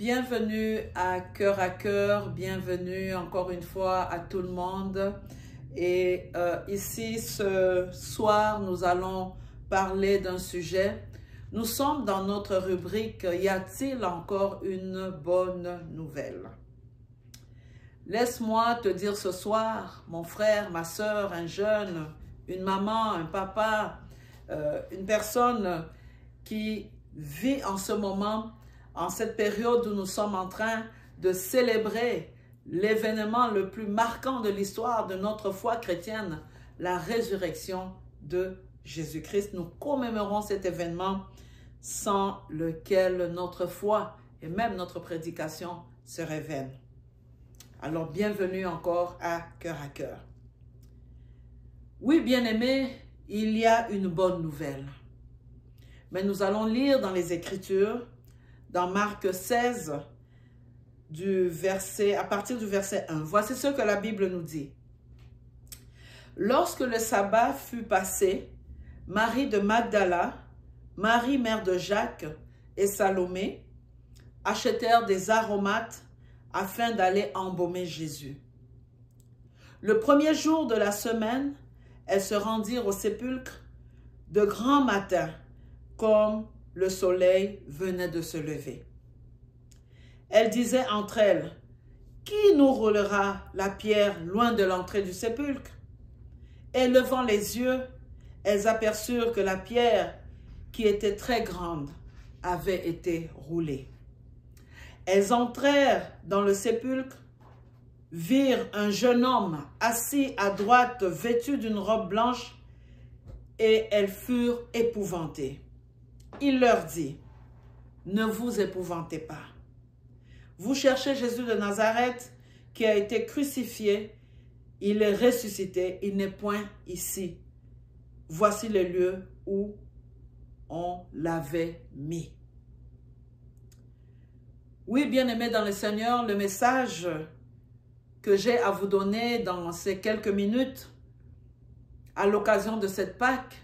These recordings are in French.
Bienvenue à cœur, bienvenue encore une fois à tout le monde. Et ici, ce soir, nous allons parler d'un sujet. Nous sommes dans notre rubrique « Y a-t-il encore une bonne nouvelle ?» Laisse-moi te dire ce soir, mon frère, ma soeur, un jeune, une maman, un papa, une personne qui vit en ce moment, en cette période où nous sommes en train de célébrer l'événement le plus marquant de l'histoire de notre foi chrétienne, la résurrection de Jésus-Christ. Nous commémorons cet événement sans lequel notre foi et même notre prédication seraient vaines. Alors, bienvenue encore à cœur. Oui, bien-aimés, il y a une bonne nouvelle. Mais nous allons lire dans les Écritures, dans Marc 16, à partir du verset 1. Voici ce que la Bible nous dit. Lorsque le sabbat fut passé, Marie de Magdala, Marie mère de Jacques et Salomé achetèrent des aromates afin d'aller embaumer Jésus. Le premier jour de la semaine, elles se rendirent au sépulcre de grand matin, comme le soleil venait de se lever. Elles disaient entre elles, « Qui nous roulera la pierre loin de l'entrée du sépulcre ?» Et levant les yeux, elles aperçurent que la pierre, qui était très grande, avait été roulée. Elles entrèrent dans le sépulcre, virent un jeune homme assis à droite, vêtu d'une robe blanche, et elles furent épouvantées. Il leur dit, « Ne vous épouvantez pas. Vous cherchez Jésus de Nazareth qui a été crucifié. Il est ressuscité. Il n'est point ici. Voici le lieu où on l'avait mis. » Oui, bien-aimés dans le Seigneur, le message que j'ai à vous donner dans ces quelques minutes à l'occasion de cette Pâque,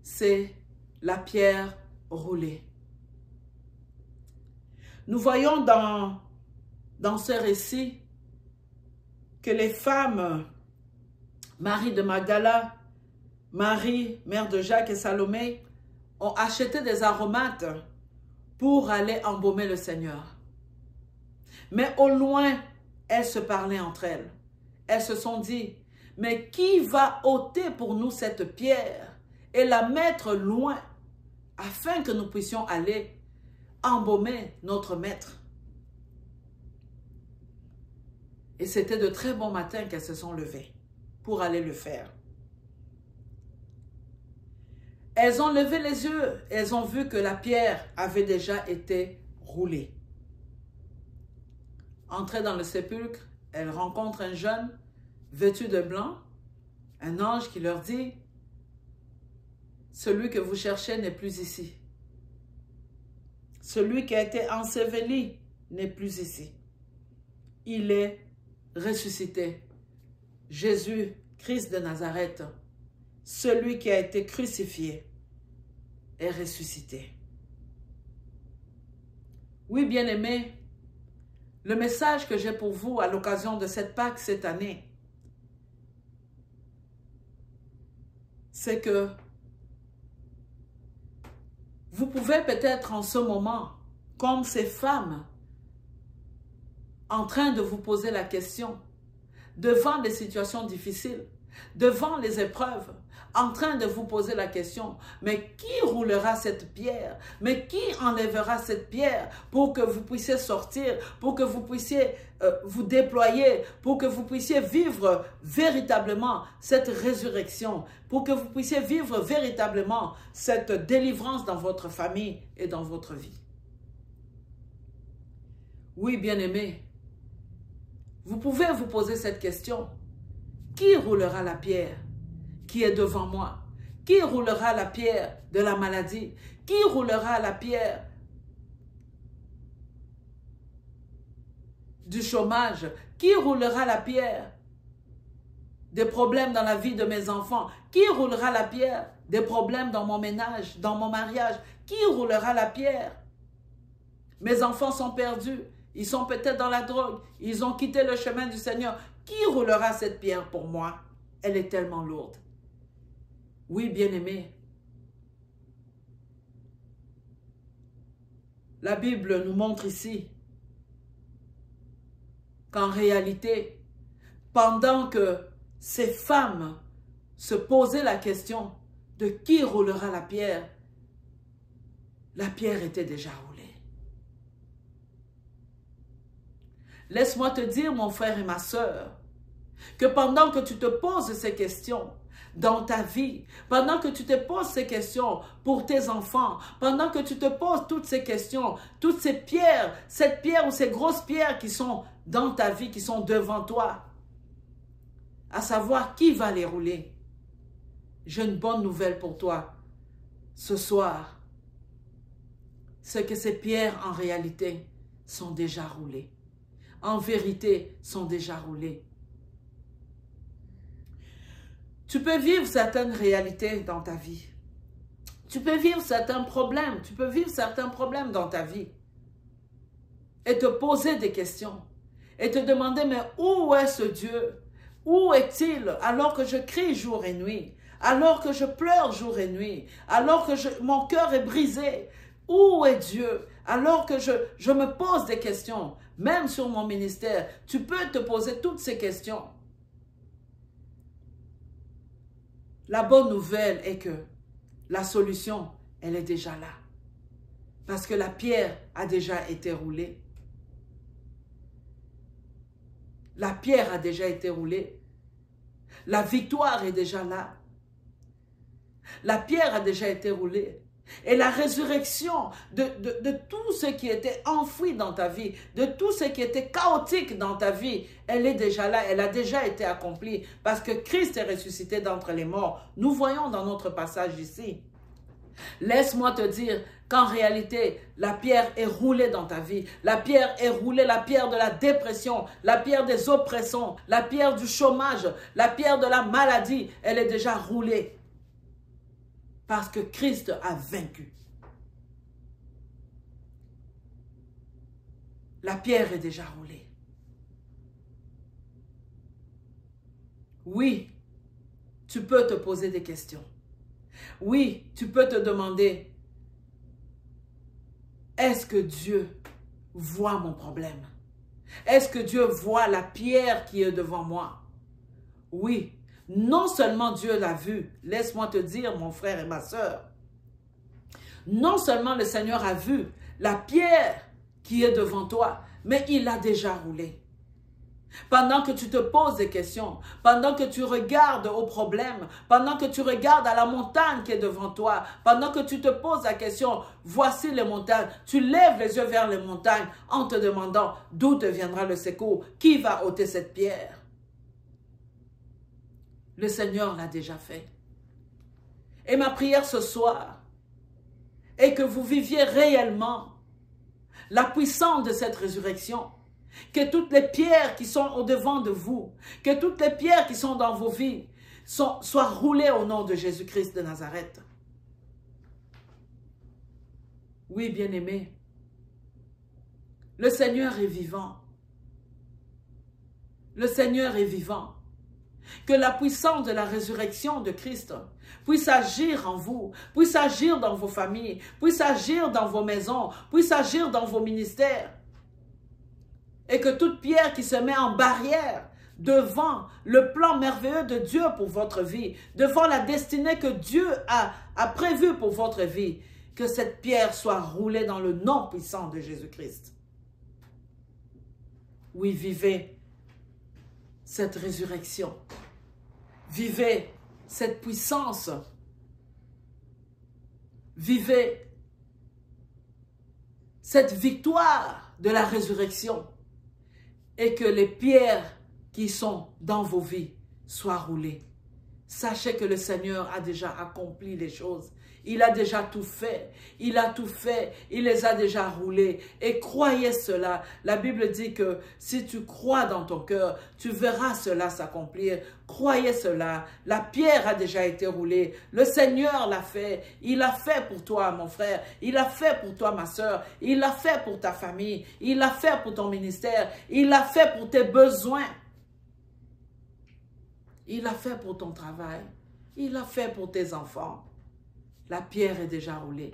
c'est la pierre roulée. Nous voyons dans ce récit que les femmes, Marie de Magdala, Marie, mère de Jacques et Salomé, ont acheté des aromates pour aller embaumer le Seigneur. Mais au loin, elles se parlaient entre elles. Elles se sont dit, mais qui va ôter pour nous cette pierre et la mettre loin afin que nous puissions aller embaumer notre maître? Et c'était de très bons matins qu'elles se sont levées pour aller le faire. Elles ont levé les yeux, elles ont vu que la pierre avait déjà été roulée. Entrées dans le sépulcre, elles rencontrent un jeune vêtu de blanc, un ange qui leur dit, « Celui que vous cherchez n'est plus ici. Celui qui a été enseveli n'est plus ici. Il est ressuscité. Jésus, Christ de Nazareth, celui qui a été crucifié, est ressuscité. » Oui, bien-aimés, le message que j'ai pour vous à l'occasion de cette Pâque cette année, c'est que vous pouvez peut-être en ce moment, comme ces femmes, en train de vous poser la question, devant des situations difficiles, devant les épreuves, en train de vous poser la question, mais qui roulera cette pierre? Mais qui enlèvera cette pierre pour que vous puissiez sortir, pour que vous puissiez vous déployer, pour que vous puissiez vivre véritablement cette résurrection, pour que vous puissiez vivre véritablement cette délivrance dans votre famille et dans votre vie? Oui, bien-aimés, vous pouvez vous poser cette question. Qui roulera la pierre qui est devant moi? Qui roulera la pierre de la maladie? Qui roulera la pierre du chômage? Qui roulera la pierre des problèmes dans la vie de mes enfants? Qui roulera la pierre des problèmes dans mon ménage, dans mon mariage? Qui roulera la pierre Mes enfants sont perdus. Ils sont peut-être dans la drogue. Ils ont quitté le chemin du Seigneur. Qui roulera cette pierre pour moi? Elle est tellement lourde. Oui, bien-aimés. La Bible nous montre ici qu'en réalité, pendant que ces femmes se posaient la question de qui roulera la pierre était déjà roulée. Laisse-moi te dire, mon frère et ma sœur, que pendant que tu te poses ces questions dans ta vie, pendant que tu te poses ces questions pour tes enfants, pendant que tu te poses toutes ces questions, toutes ces pierres, cette pierre ou ces grosses pierres qui sont dans ta vie, qui sont devant toi, à savoir qui va les rouler. J'ai une bonne nouvelle pour toi ce soir. C'est que ces pierres en réalité sont déjà roulées. En vérité, sont déjà roulées. Tu peux vivre certaines réalités dans ta vie. Tu peux vivre certains problèmes. Tu peux vivre certains problèmes dans ta vie. Et te poser des questions. Et te demander, mais où est ce Dieu? Où est-il alors que je crie jour et nuit? Alors que je pleure jour et nuit? Alors que mon cœur est brisé? Où est Dieu? Alors que je me pose des questions, même sur mon ministère, tu peux te poser toutes ces questions. La bonne nouvelle est que la solution, elle est déjà là. Parce que la pierre a déjà été roulée. La pierre a déjà été roulée. La victoire est déjà là. La pierre a déjà été roulée. Et la résurrection de tout ce qui était enfoui dans ta vie, de tout ce qui était chaotique dans ta vie, elle est déjà là, elle a déjà été accomplie parce que Christ est ressuscité d'entre les morts. Nous voyons dans notre passage ici. Laisse-moi te dire qu'en réalité, la pierre est roulée dans ta vie. La pierre est roulée, la pierre de la dépression, la pierre des oppressions, la pierre du chômage, la pierre de la maladie, elle est déjà roulée. Parce que Christ a vaincu. La pierre est déjà roulée. Oui, tu peux te poser des questions. Oui, tu peux te demander, est-ce que Dieu voit mon problème? Est-ce que Dieu voit la pierre qui est devant moi? Oui. Non seulement Dieu l'a vu, laisse-moi te dire, mon frère et ma sœur, non seulement le Seigneur a vu la pierre qui est devant toi, mais il l'a déjà roulée. Pendant que tu te poses des questions, pendant que tu regardes au problème, pendant que tu regardes à la montagne qui est devant toi, pendant que tu te poses la question, voici les montagnes, tu lèves les yeux vers les montagnes en te demandant d'où te viendra le secours, qui va ôter cette pierre? Le Seigneur l'a déjà fait. Et ma prière ce soir est que vous viviez réellement la puissance de cette résurrection. Que toutes les pierres qui sont au-devant de vous, que toutes les pierres qui sont dans vos vies soient roulées au nom de Jésus-Christ de Nazareth. Oui, bien-aimés, le Seigneur est vivant. Le Seigneur est vivant. Que la puissance de la résurrection de Christ puisse agir en vous, puisse agir dans vos familles, puisse agir dans vos maisons, puisse agir dans vos ministères. Et que toute pierre qui se met en barrière devant le plan merveilleux de Dieu pour votre vie, devant la destinée que Dieu a prévue pour votre vie, que cette pierre soit roulée dans le nom puissant de Jésus-Christ. Oui, vivez cette résurrection. Vivez cette puissance. Vivez cette victoire de la résurrection. Et que les pierres qui sont dans vos vies soient roulées Sachez que le Seigneur a déjà accompli les choses. Il a déjà tout fait. Il a tout fait. Il les a déjà roulés. Et croyez cela. La Bible dit que si tu crois dans ton cœur, tu verras cela s'accomplir. Croyez cela. La pierre a déjà été roulée. Le Seigneur l'a fait. Il l'a fait pour toi, mon frère. Il l'a fait pour toi, ma soeur. Il l'a fait pour ta famille. Il l'a fait pour ton ministère. Il l'a fait pour tes besoins. Il l'a fait pour ton travail. Il l'a fait pour tes enfants. La pierre est déjà roulée.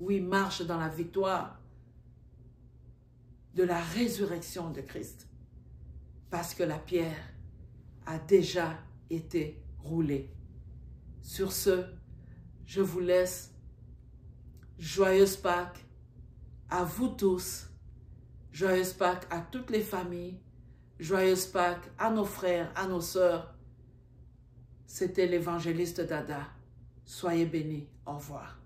Oui, marche dans la victoire de la résurrection de Christ. Parce que la pierre a déjà été roulée. Sur ce, je vous laisse. Joyeuse Pâques à vous tous. Joyeuse Pâques à toutes les familles. Joyeuse Pâques à nos frères, à nos sœurs. C'était l'évangéliste Dada. Soyez bénis. Au revoir.